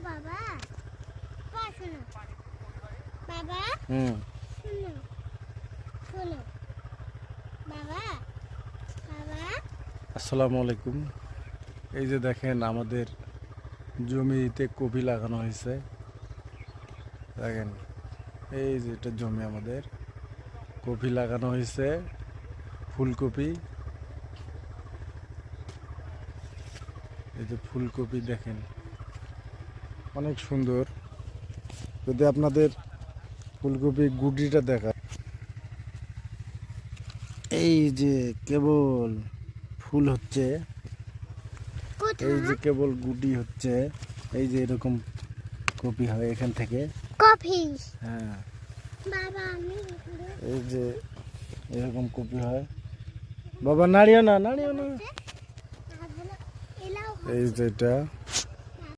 বাবা শোনো বাবা শোনো শোনো বাবা বাবা। আসসালামু আলাইকুম। এই যে দেখেন আমাদের জমিতে কপি লাগানো হয়েছে। দেখেন এই যে এটা জমি, আমাদের কপি লাগানো হয়েছে, ফুলকপি। এই যে ফুলকপি দেখেন অনেক সুন্দর। যদি আপনাদের ফুলকপি গুটিটা দেখা, এই যে কেবল ফুল হচ্ছে, এই যে কেবল গুটি হচ্ছে, এই যে এরকম কপি হয় এখান থেকে। কফি হ্যাঁ, বাবা আমি এই যে এরকম কপি হয়। বাবা নাড়িও না, নাড়িও না। এই যে এটা